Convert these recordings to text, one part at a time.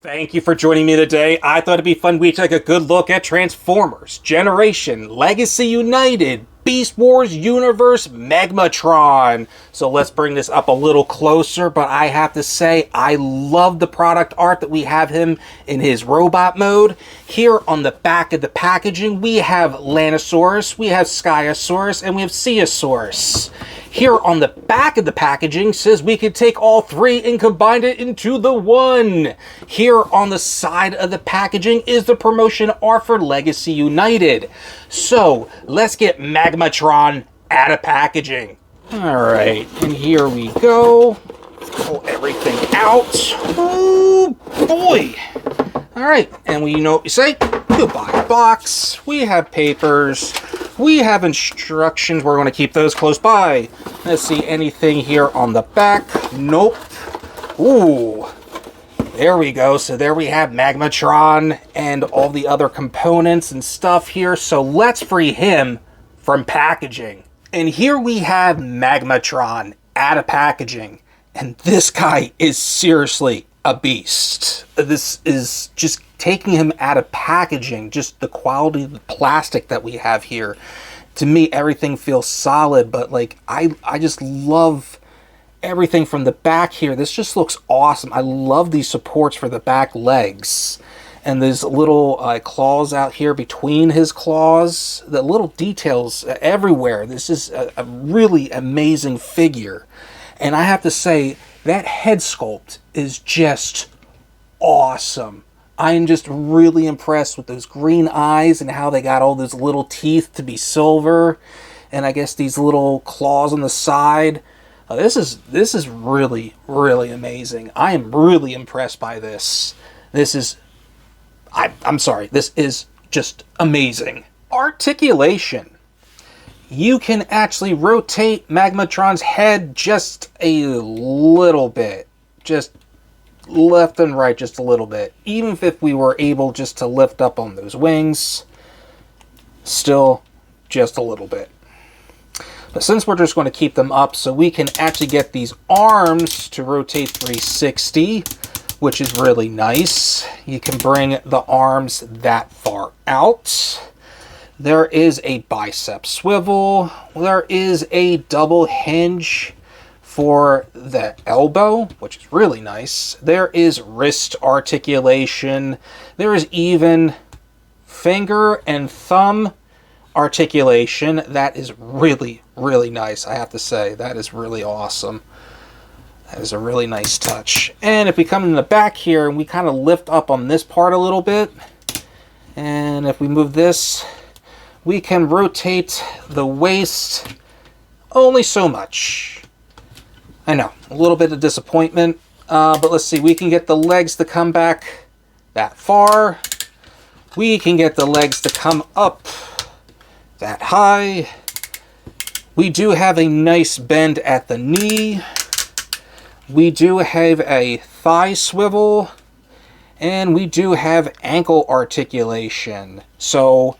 Thank you for joining me today. I thought it'd be fun we take a good look at Transformers, Generation, Legacy United, Beast Wars Universe, Magmatron. So let's bring this up a little closer, but I have to say I love the product art that we have him in his robot mode. Here on the back of the packaging, we have Lanosaurus, we have Skyosaurus, and we have Seasaurus. Here on the back of the packaging says we could take all three and combine it into the one. Here on the side of the packaging is the promotion art for Legacy United. So let's get Magmatron out of packaging. Alright, and here we go. Pull everything out. Oh boy. Alright, and you know what we say? Goodbye box. We have papers. We have instructions. We're going to keep those close by. Let's see anything here on the back. Nope. Ooh. There we go. So there we have Magmatron and all the other components and stuff here. So let's free him from packaging. And here we have Magmatron out of packaging. And this guy is seriously a beast. This is just taking him out of packaging, just the quality of the plastic that we have here. To me, everything feels solid, but like I just love everything from the back here. This just looks awesome. I love these supports for the back legs. And there's little claws out here between his claws. The little details everywhere. This is a really amazing figure. And I have to say, that head sculpt is just awesome. I am just really impressed with those green eyes and how they got all those little teeth to be silver. And I guess these little claws on the side. This is really, really amazing. I am really impressed by this. I'm sorry, this is just amazing. Articulation. You can actually rotate Magmatron's head just a little bit. Just left and right just a little bit. Even if we were able just to lift up on those wings, still just a little bit. But since we're just going to keep them up, so we can actually get these arms to rotate 360, which is really nice. You can bring the arms that far out. There is a bicep swivel. There is a double hinge for the elbow, which is really nice. There is wrist articulation. There is even finger and thumb articulation. That is really, really nice, I have to say. That is really awesome. That is a really nice touch. And if we come in the back here and we kind of lift up on this part a little bit, and if we move this, we can rotate the waist only so much. I know, a little bit of disappointment, but let's see. We can get the legs to come back that far. We can get the legs to come up that high. We do have a nice bend at the knee. We do have a thigh swivel, and we do have ankle articulation. So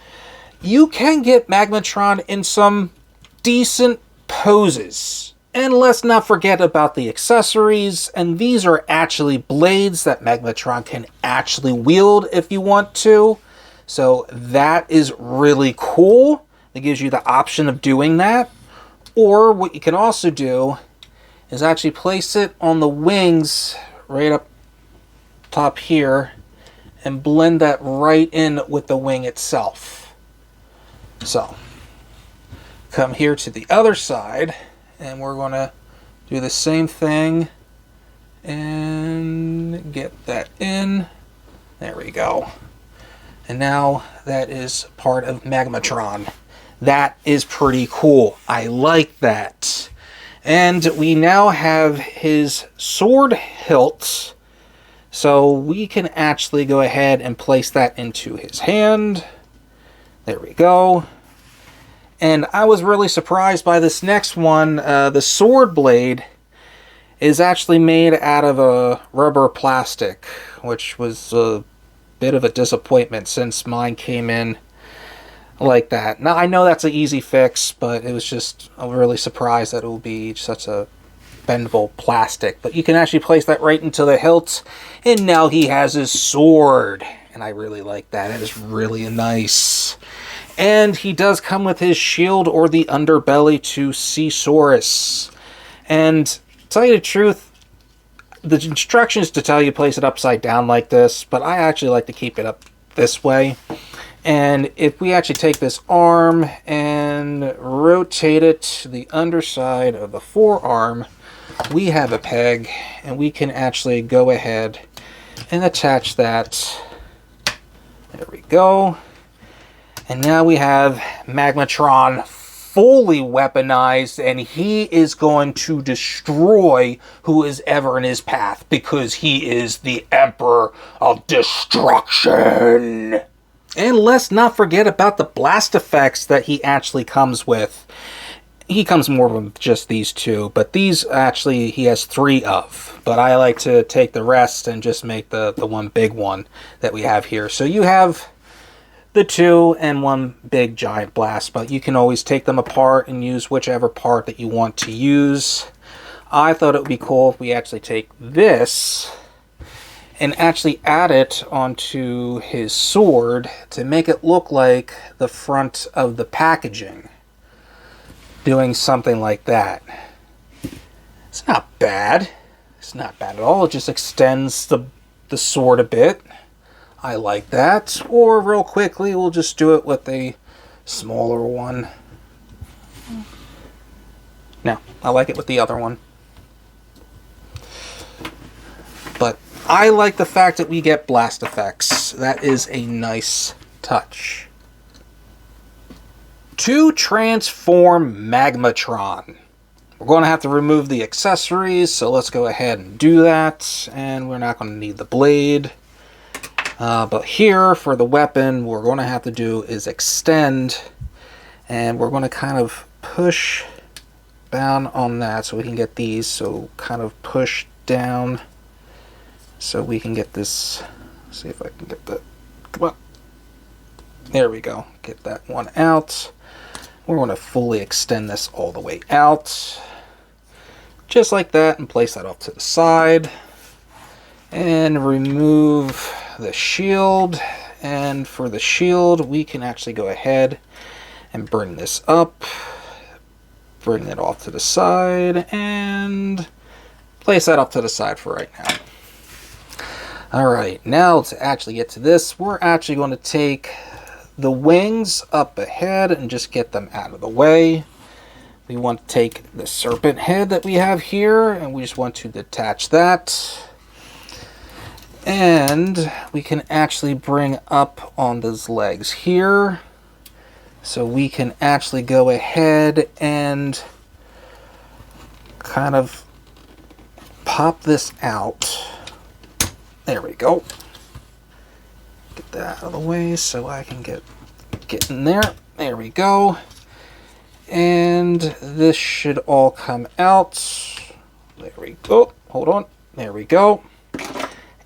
you can get Magmatron in some decent poses. And let's not forget about the accessories, and these are actually blades that Magmatron can actually wield if you want to. So that is really cool. It gives you the option of doing that. Or what you can also do is actually place it on the wings right up top here and blend that right in with the wing itself. So come here to the other side, and we're going to do the same thing and get that in. There we go. And now that is part of Magmatron. That is pretty cool. I like that. And we now have his sword hilt. So we can actually go ahead and place that into his hand. There we go. And I was really surprised by this next one. The sword blade is actually made out of a rubber plastic, which was a bit of a disappointment since mine came in like that. Now, I know that's an easy fix, but it was just, I'm really surprised that it will be such a bendable plastic. But you can actually place that right into the hilt, and now he has his sword. And I really like that. It is really nice. And he does come with his shield or the underbelly to Seasaurus. And to tell you the truth, the instructions to tell you place it upside down like this, but I actually like to keep it up this way. And if we actually take this arm and rotate it to the underside of the forearm, we have a peg, and we can actually go ahead and attach that. There we go. And now we have Magmatron fully weaponized, and he is going to destroy who is ever in his path, because he is the Emperor of Destruction. And let's not forget about the blast effects that he actually comes with. He comes more with just these two, but these actually he has 3 of. But I like to take the rest and just make the one big one that we have here. So you have the 2 and 1 big giant blast, but you can always take them apart and use whichever part that you want to use. I thought it would be cool if we actually take this and actually add it onto his sword to make it look like the front of the packaging. Doing something like that. It's not bad. It's not bad at all. It just extends the sword a bit. I like that. Or real quickly, we'll just do it with a smaller one. No, I like it with the other one. But I like the fact that we get blast effects. That is a nice touch. To transform Magmatron, we're going to have to remove the accessories, so let's go ahead and do that. And we're not going to need the blade. But here, for the weapon, what we're going to have to do is extend, and we're going to kind of push down on that so we can get these. So kind of push down so we can get this. Let's see if I can get that. Come on. There we go. Get that one out. We're going to fully extend this all the way out. Just like that, and place that off to the side. And remove the shield. And for the shield, we can actually go ahead and bring this up. Bring it off to the side. And place that up to the side for right now. Alright, now to actually get to this, we're actually going to take the wings up ahead and just get them out of the way. We want to take the serpent head that we have here, and we just want to detach that. And we can actually bring up on those legs here. So we can actually go ahead and kind of pop this out. There we go. Get that out of the way so I can get in there. There we go. And this should all come out. There we go. Hold on. There we go.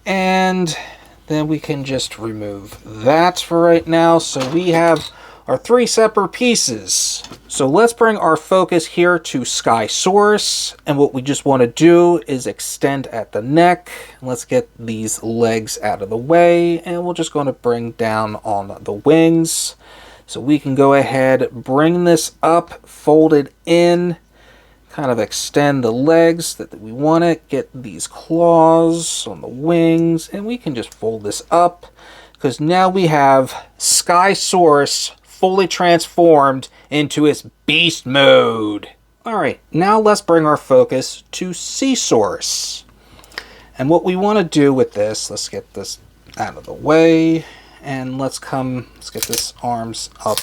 And then we can just remove that for right now. So we have our 3 separate pieces. So let's bring our focus here to Skysaurus. And what we just want to do is extend at the neck. Let's get these legs out of the way. And we're just going to bring down on the wings. So we can go ahead, bring this up, fold it in, kind of extend the legs that we want it, get these claws on the wings, and we can just fold this up, because now we have Skysaurus fully transformed into its beast mode. Alright, now let's bring our focus to Seasaurus. And what we want to do with this, let's get this out of the way. And let's get this arms up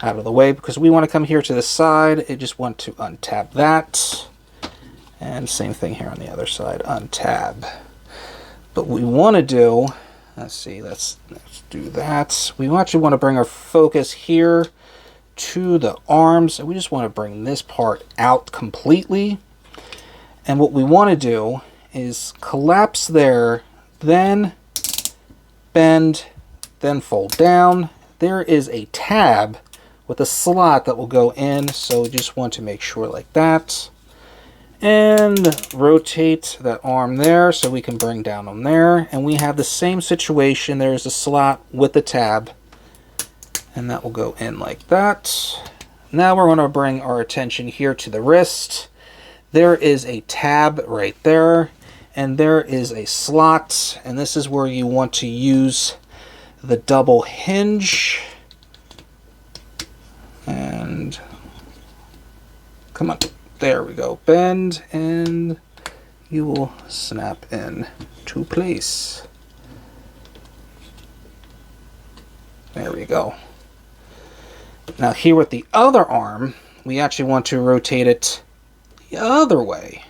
out of the way, because we want to come here to the side. I just want to untab that. And same thing here on the other side, untab. But what we want to do, let's see, let's do that. We actually want to bring our focus here to the arms, and we just want to bring this part out completely. And what we want to do is collapse there, then bend, then fold down. There is a tab with a slot that will go in, so we just want to make sure like that. And rotate that arm there so we can bring down on there. And we have the same situation. There's a slot with the tab. And that will go in like that. Now we're going to bring our attention here to the wrist. There is a tab right there. And there is a slot. And this is where you want to use the double hinge. And come on. There we go. Bend, and you will snap in to place. There we go. Now here with the other arm, we actually want to rotate it the other way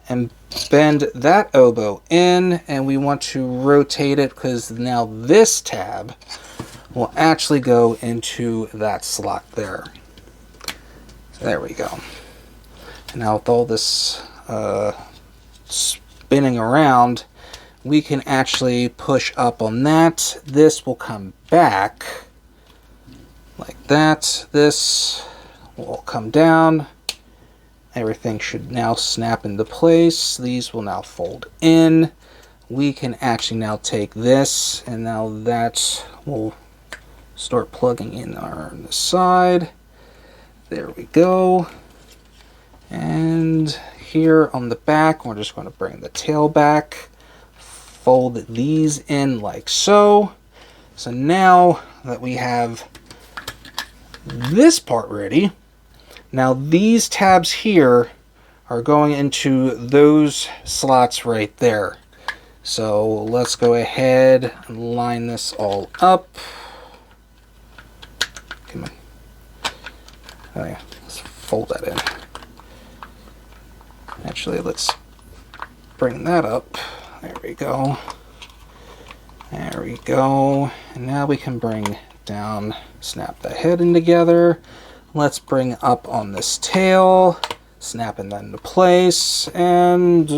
and bend that elbow in, and we want to rotate it because now this tab will actually go into that slot there. So there we go. And now with all this spinning around, we can actually push up on that. This will come back like that. This will come down. Everything should now snap into place. These will now fold in. We can actually now take this, and now that will start plugging in on the side. There we go. And here on the back, we're just going to bring the tail back, fold these in like so. So now that we have this part ready, now these tabs here are going into those slots right there. So let's go ahead and line this all up. Come on. Oh yeah, let's fold that in. Actually, let's bring that up. There we go. There we go. And now we can bring down, snap the head in together. Let's bring up on this tail, snapping that into place, and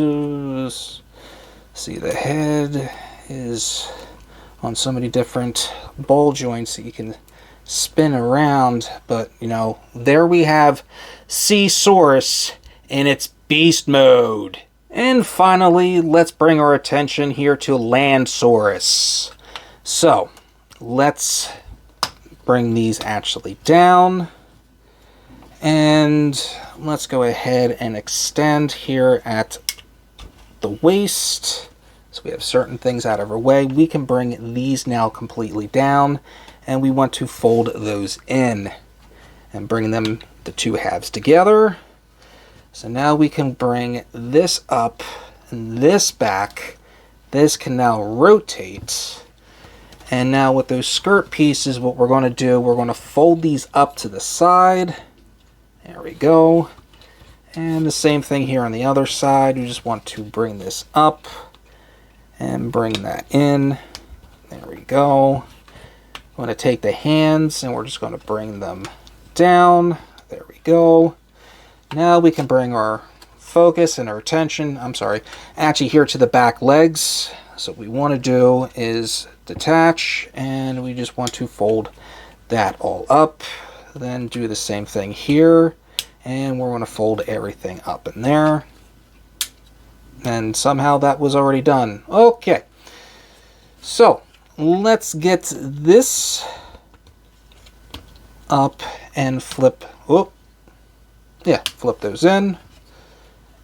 see, the head is on so many different ball joints that you can spin around. But, you know, there we have Seasaurus in its beast mode. And finally, let's bring our attention here to Landsaurus. So, let's bring these actually down. And let's go ahead and extend here at the waist. So we have certain things out of our way. We can bring these now completely down. And we want to fold those in and bring them, the two halves, together. So now we can bring this up and this back. This can now rotate. And now with those skirt pieces, what we're going to do, we're going to fold these up to the side. There we go. And the same thing here on the other side. We just want to bring this up and bring that in. There we go. I'm going to take the hands and we're just going to bring them down. There we go. Now we can bring our focus and our attention, actually here to the back legs. So what we want to do is detach, and we just want to fold that all up. Then do the same thing here, and we're going to fold everything up in there. And somehow that was already done. Okay, so let's get this up and flip. Oh, yeah, flip those in.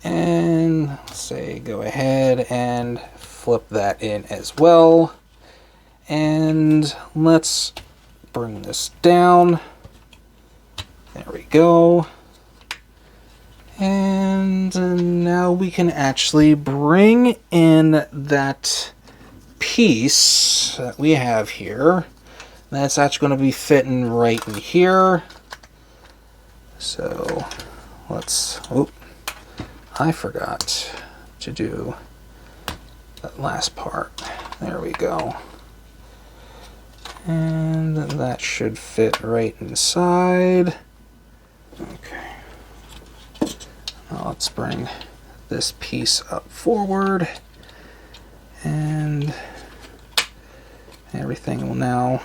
And let's say go ahead and flip that in as well. And let's bring this down. There we go. And now we can actually bring in that piece that we have here. That's actually going to be fitting right in here. So let's, oh, I forgot to do that last part. There we go. And that should fit right inside. Okay. Now let's bring this piece up forward. And everything will now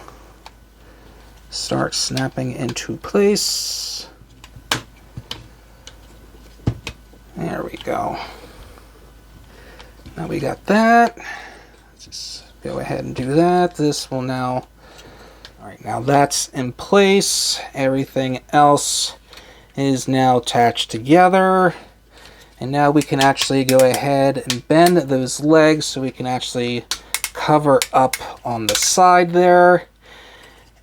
start snapping into place. There we go. Now we got that. Let's just go ahead and do that. This will now... Alright, now that's in place. Everything else is now attached together. And now we can actually go ahead and bend those legs so we can actually cover up on the side there.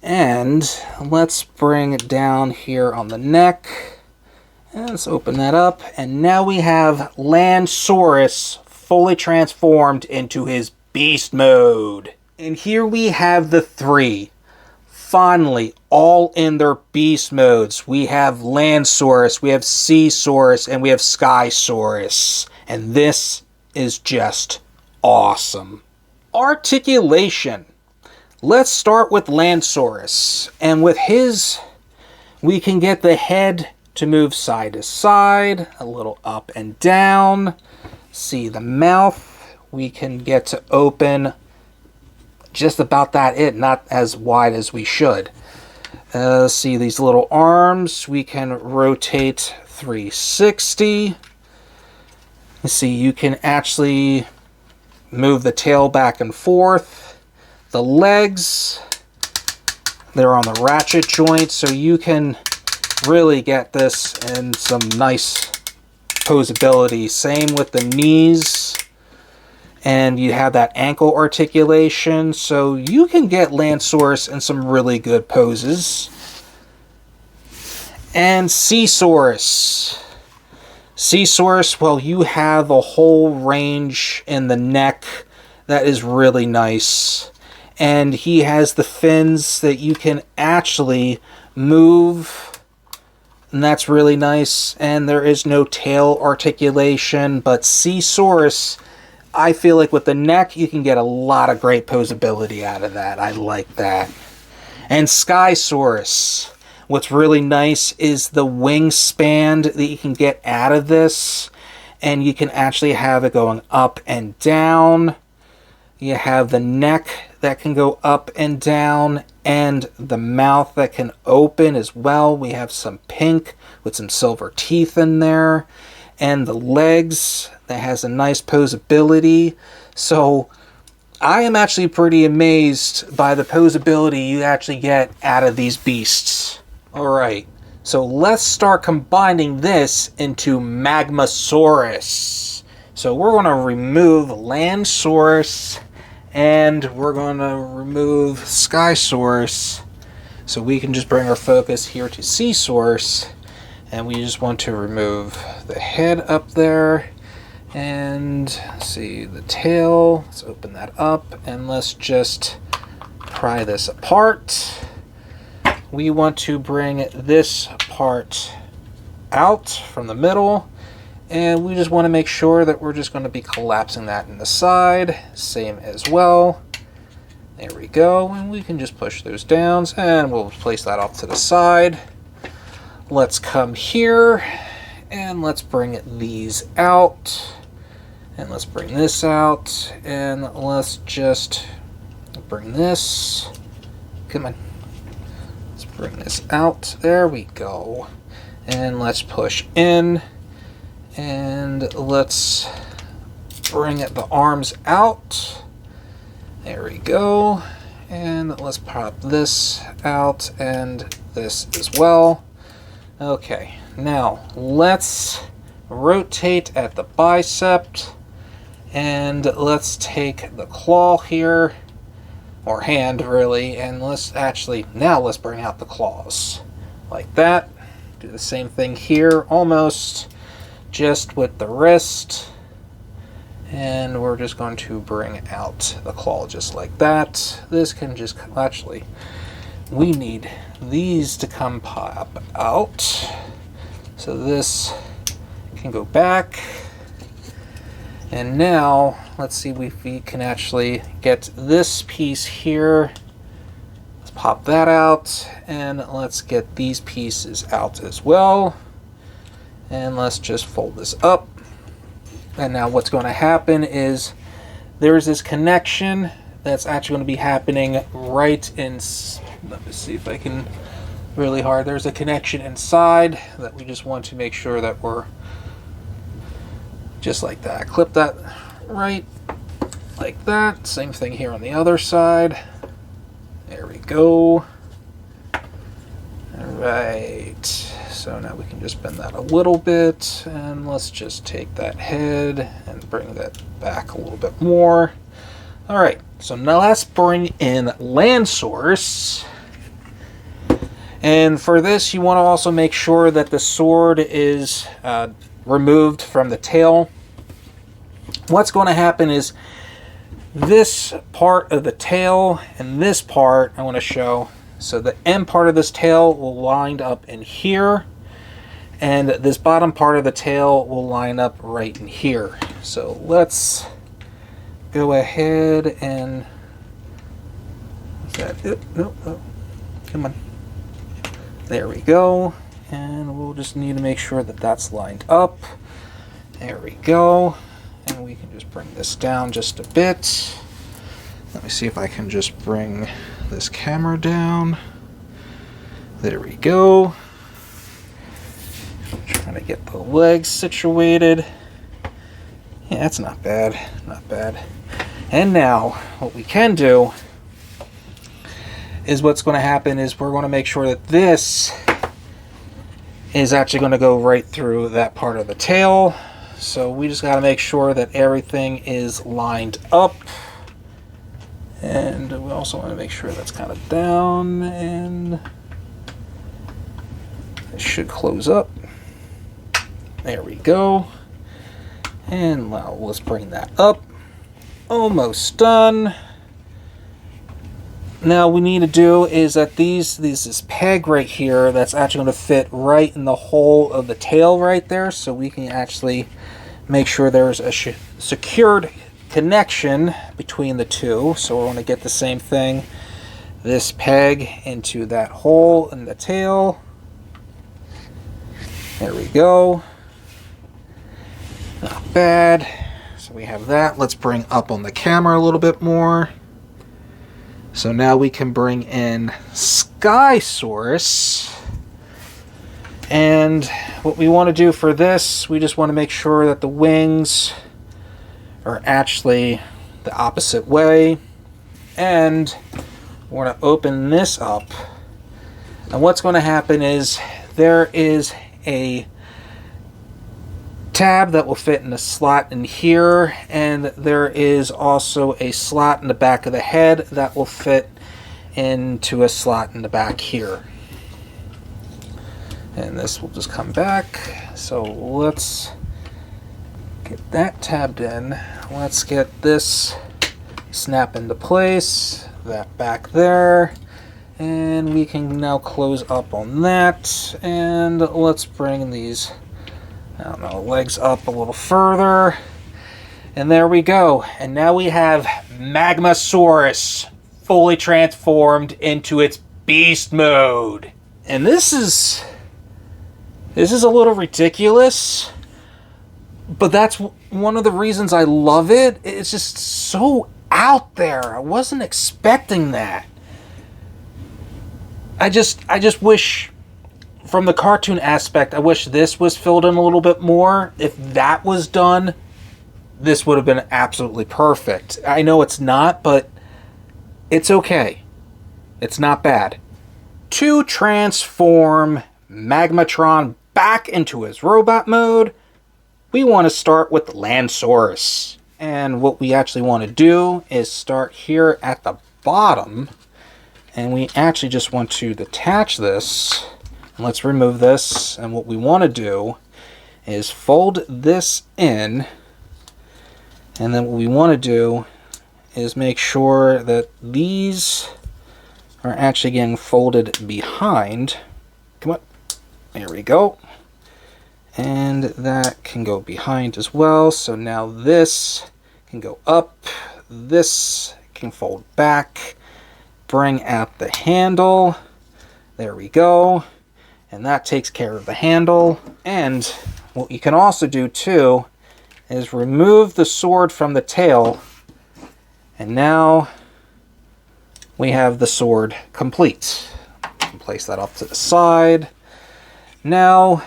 And let's bring it down here on the neck. And let's open that up. And now we have Lansaurus fully transformed into his beast mode. And here we have the three. Finally, all in their beast modes. We have Lansaurus, we have Seasaurus, and we have Skysaurus. And this is just awesome. Articulation. Let's start with Lansaurus. And with his, we can get the head to move side to side, a little up and down. See the mouth, we can get to open just about that not as wide as we should. See these little arms, we can rotate 360. You see, you can actually move the tail back and forth. The legs, they're on the ratchet joint, so you can really get this in some nice posability. Same with the knees. And you have that ankle articulation, so you can get Lansaurus in some really good poses. And Seasaurus. Seasaurus, well, you have a whole range in the neck that is really nice. And he has the fins that you can actually move, and that's really nice. And there is no tail articulation, but Seasaurus, I feel like with the neck, you can get a lot of great posability out of that. I like that. And Skysaurus. What's really nice is the wingspan that you can get out of this. And you can actually have it going up and down. You have the neck that can go up and down. And the mouth that can open as well. We have some pink with some silver teeth in there. And the legs that has a nice posability. So I am actually pretty amazed by the posability you actually get out of these beasts. Alright, so let's start combining this into Magmasaurus. So we're going to remove Lansaurus and we're going to remove Skysaurus. So we can just bring our focus here to Seasaurus. And we just want to remove the head up there. And see the tail. Let's open that up. And let's just pry this apart. We want to bring this part out from the middle. And we just want to make sure that we're just going to be collapsing that in the side. Same as well. There we go. And we can just push those down. And we'll place that off to the side. Let's come here and let's bring these out, and let's bring this out, and let's just bring this, come on, let's bring this out, there we go, and let's push in, and let's bring the arms out, there we go, and let's pop this out, and this as well. Okay, now let's rotate at the bicep and let's take the claw here, or hand really, and let's bring out the claws like that. Do the same thing here, almost just with the wrist, and we're just going to bring out the claw just like that. This can just actually, we need these to come pop out, so this can go back. And now let's see if we can actually get this piece here. Let's pop that out, and let's get these pieces out as well, and let's just fold this up. And now what's going to happen is there's this connection that's actually going to be happening right in, let me see if I can really hard. There's a connection inside that we just want to make sure that we're Just like that. Clip that right like that. Same thing here on the other side. There we go. Alright, so now we can just bend that a little bit, and let's just take that head and bring that back a little bit more. Alright, so now let's bring in land source. And for this, you want to also make sure that the sword is removed from the tail. What's going to happen is this part of the tail and this part I want to show. So the end part of this tail will line up in here, and this bottom part of the tail will line up right in here. So let's go ahead and... Is that it? No, no. Come on. There we go. And we'll just need to make sure that that's lined up. There we go. And we can just bring this down just a bit. Let me see if I can just bring this camera down. There we go. Trying to get the legs situated. Yeah, that's not bad. Not bad. And now, what we can do is what's going to happen is we're going to make sure that this is actually going to go right through that part of the tail. So we just got to make sure that everything is lined up. And we also want to make sure that's kind of down, and it should close up. There we go. And now let's bring that up. Almost done. Now we need to do is that this peg right here that's actually going to fit right in the hole of the tail right there, so we can actually make sure there's a secured connection between the two. So we're going to get the same thing, this peg into that hole in the tail. There we go. Not bad. So we have that. Let's bring up on the camera a little bit more. So now we can bring in Sky Source. And what we want to do for this, we just want to make sure that the wings are actually the opposite way. And we're going to open this up. And what's going to happen is there is a tab that will fit in a slot in here, and there is also a slot in the back of the head that will fit into a slot in the back here. And this will just come back. So let's get that tabbed in. Let's get this snap into place, that back there, and we can now close up on that. And let's bring these, I don't know, legs up a little further. And there we go. And now we have Magmasaurus fully transformed into its beast mode. And this is a little ridiculous, but that's one of the reasons I love it. It's just so out there. I wasn't expecting that. I just wish, from the cartoon aspect, I wish this was filled in a little bit more. If that was done, this would have been absolutely perfect. I know it's not, but it's okay. It's not bad. To transform Magmatron back into his robot mode, we want to start with the Landsaurus. And what we actually want to do is start here at the bottom, and we actually just want to detach this. And let's remove this, and what we want to do is fold this in, and then what we want to do is make sure that these are actually getting folded behind. Come on. There we go. And that can go behind as well. So now this can go up. This can fold back. Bring out the handle. There we go. And that takes care of the handle. And what you can also do too is remove the sword from the tail. And now we have the sword complete. Place that off to the side. Now,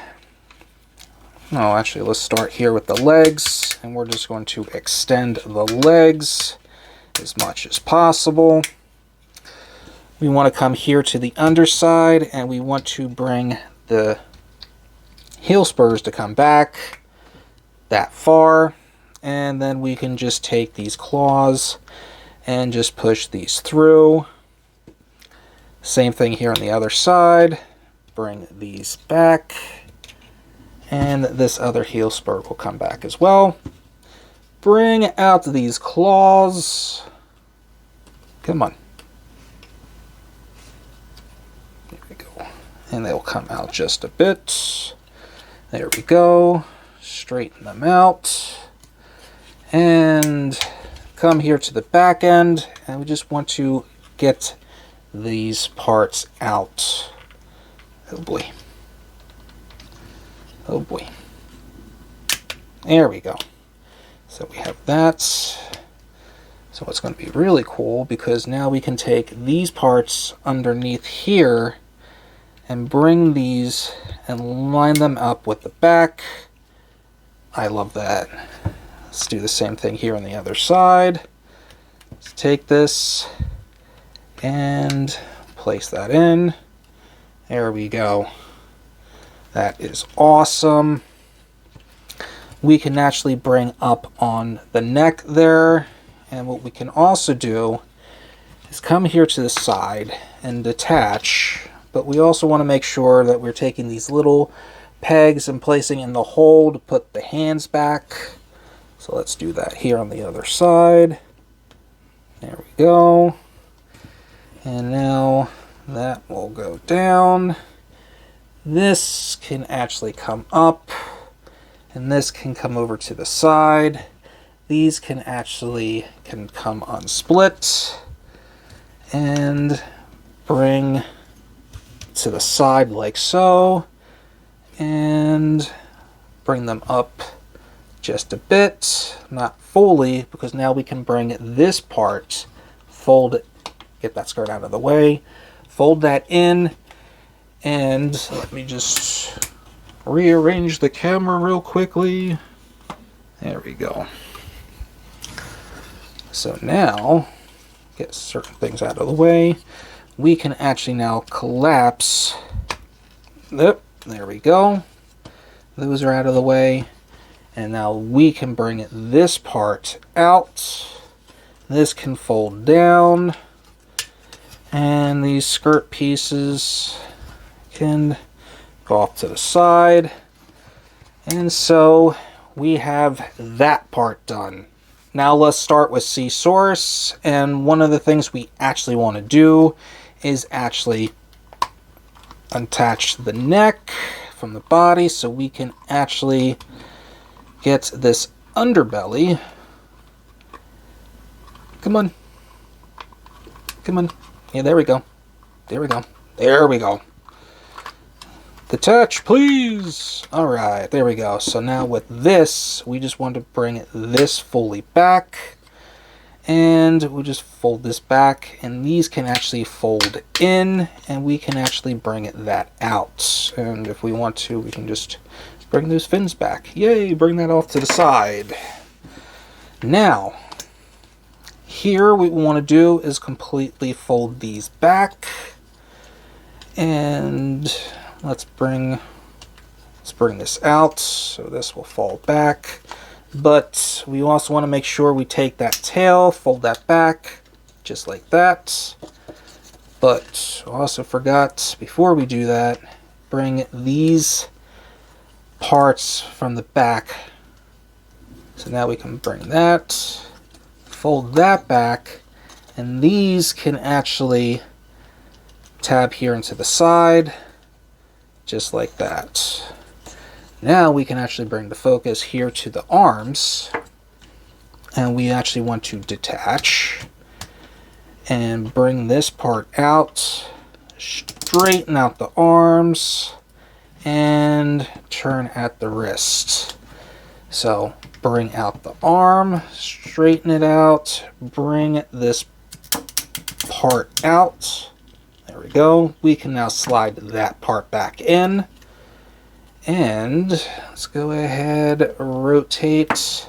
Oh, actually, let's start here with the legs, and we're just going to extend the legs as much as possible. We want to come here to the underside, and we want to bring the heel spurs to come back that far, and then we can just take these claws and just push these through. Same thing here on the other side. Bring these back, and this other heel spur will come back as well. Bring out these claws. Come on. There we go. And they'll come out just a bit. There we go. Straighten them out. And come here to the back end, and we just want to get these parts out. Oh boy. Oh boy. There we go. So we have that. So it's going to be really cool, because now we can take these parts underneath here and bring these and line them up with the back. I love that. Let's do the same thing here on the other side. Let's take this and place that in. There we go. That is awesome. We can actually bring up on the neck there. And what we can also do is come here to the side and detach. But we also want to make sure that we're taking these little pegs and placing in the hole to put the hands back. So let's do that here on the other side. There we go. And now that will go down. This can actually come up, and this can come over to the side. These can come unsplit and bring to the side like so, and bring them up just a bit, not fully, because now we can bring this part, fold it, get that skirt out of the way, fold that in, and let me just rearrange the camera real quickly. There we go. So now, get certain things out of the way, we can actually now collapse. Yep, there we go. Those are out of the way. And now we can bring this part out. This can fold down. And these skirt pieces can go off to the side. And so we have that part done. Now let's start with C-Source. And one of the things we actually want to do is actually attach the neck from the body, so we can actually get this underbelly. Come on. Come on. Yeah, there we go. There we go. There we go. Detach, please. Alright, there we go. So now with this, we just want to bring this fully back. And we'll just fold this back. And these can actually fold in. And we can actually bring that out. And if we want to, we can just bring those fins back. Yay, bring that off to the side. Now, here what we want to do is completely fold these back. And let's bring this out, so this will fall back. But we also want to make sure we take that tail, fold that back, just like that. But I also forgot, before we do that, bring these parts from the back. So now we can bring that, fold that back, and these can actually tab here into the side, just like that. Now we can actually bring the focus here to the arms, and we actually want to detach and bring this part out, straighten out the arms, and turn at the wrist. So bring out the arm, straighten it out, bring this part out. There we go. We can now slide that part back in. And let's go ahead, rotate,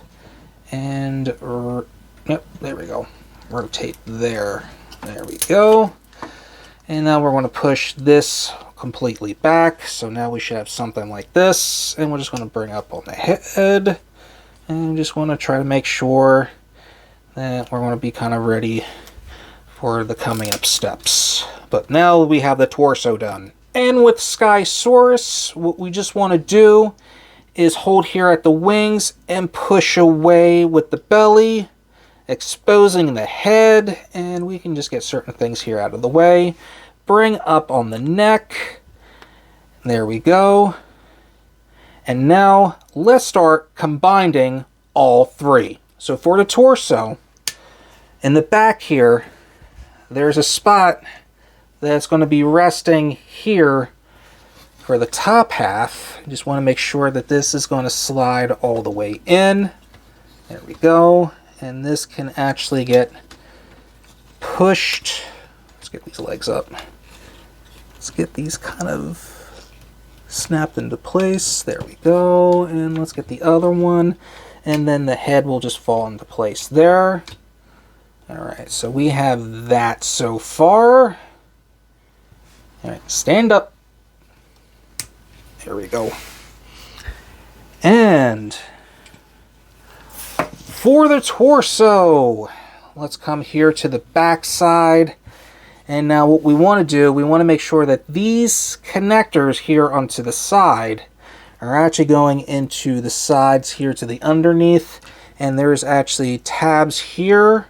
and yep, there we go. Rotate there. There we go. And now we're going to push this completely back. So now we should have something like this. And we're just going to bring up on the head. And just want to try to make sure that we're going to be kind of ready for the coming up steps. But now we have the torso done. And with Skysaurus, what we just want to do is hold here at the wings and push away with the belly, exposing the head, and we can just get certain things here out of the way. Bring up on the neck. There we go. And now let's start combining all three. So for the torso, in the back here, there's a spot that's going to be resting here for the top half. I just want to make sure that this is going to slide all the way in. There we go. And this can actually get pushed. Let's get these legs up. Let's get these kind of snapped into place. There we go. And let's get the other one. And then the head will just fall into place there. Alright, so we have that so far. Alright, stand up. There we go. And for the torso, let's come here to the back side. And now what we want to do, we want to make sure that these connectors here onto the side are actually going into the sides here to the underneath. And there's actually tabs here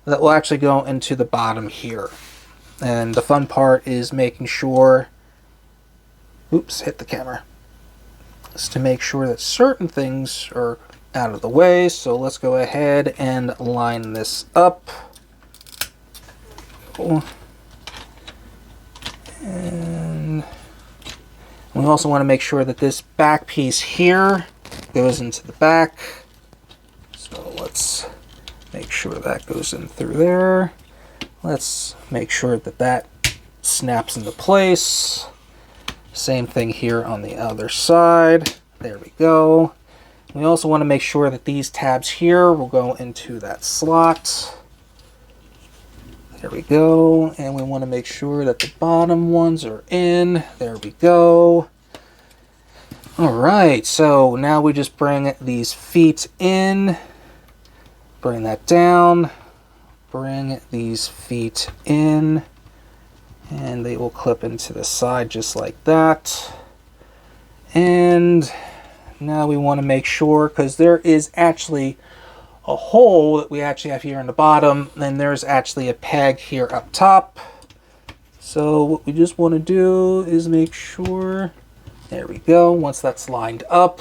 that will actually go into the bottom here. And the fun part is making sure, oops, hit the camera, is to make sure that certain things are out of the way. So let's go ahead and line this up. And we also want to make sure that this back piece here goes into the back. So let's make sure that goes in through there. Let's make sure that that snaps into place. Same thing here on the other side. There we go. We also want to make sure that these tabs here will go into that slot. There we go. And we want to make sure that the bottom ones are in. There we go. Alright, so now we just bring these feet in. Bring that down. Bring these feet in. And they will clip into the side just like that. And now we want to make sure, because there is actually a hole that we actually have here in the bottom, and there's actually a peg here up top. So what we just want to do is make sure, there we go, once that's lined up,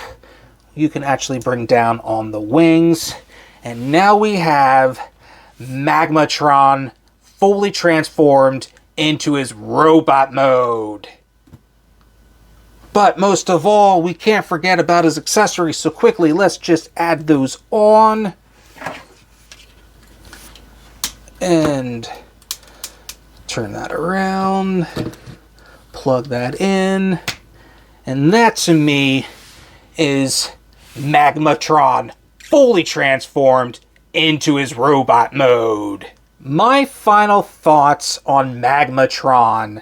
you can actually bring down on the wings. And now we have Magmatron fully transformed into his robot mode. But most of all, we can't forget about his accessories, so quickly let's just add those on. And turn that around, plug that in, and that to me is Magmatron fully transformed into his robot mode. My final thoughts on Magmatron.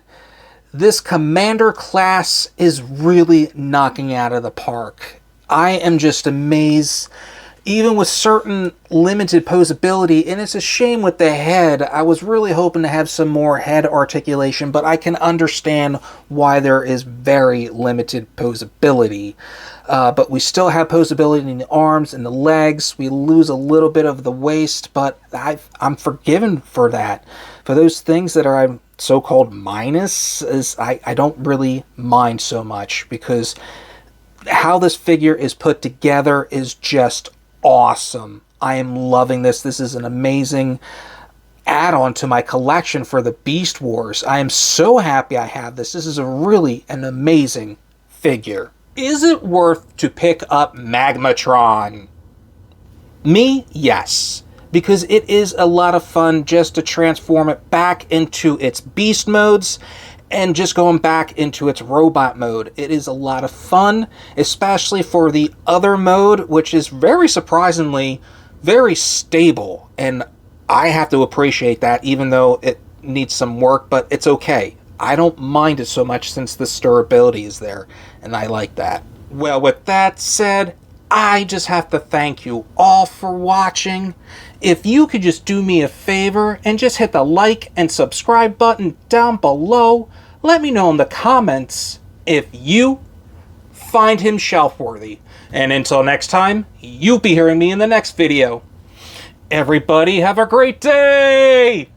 This Commander class is really knocking out of the park. I am just amazed, even with certain limited posability, and it's a shame with the head. I was really hoping to have some more head articulation, but I can understand why there is very limited posability. But we still have posability in the arms and the legs. We lose a little bit of the waist, but I'm forgiven for that. For those things that are so-called minus, I don't really mind so much, because how this figure is put together is just awesome. I am loving this. This is an amazing add-on to my collection for the Beast Wars. I am so happy I have this. This is an amazing figure. Is it worth to pick up Magmatron? Me, yes. Because it is a lot of fun just to transform it back into its beast modes. and just going back into its robot mode. It is a lot of fun, especially for the other mode, which is very surprisingly very stable, and I have to appreciate that, even though it needs some work, but it's okay. I don't mind it so much since the stirrability is there, and I like that. Well, with that said, I just have to thank you all for watching. If you could just do me a favor and just hit the like and subscribe button down below, let me know in the comments if you find him shelf-worthy. And until next time, you'll be hearing me in the next video. Everybody have a great day!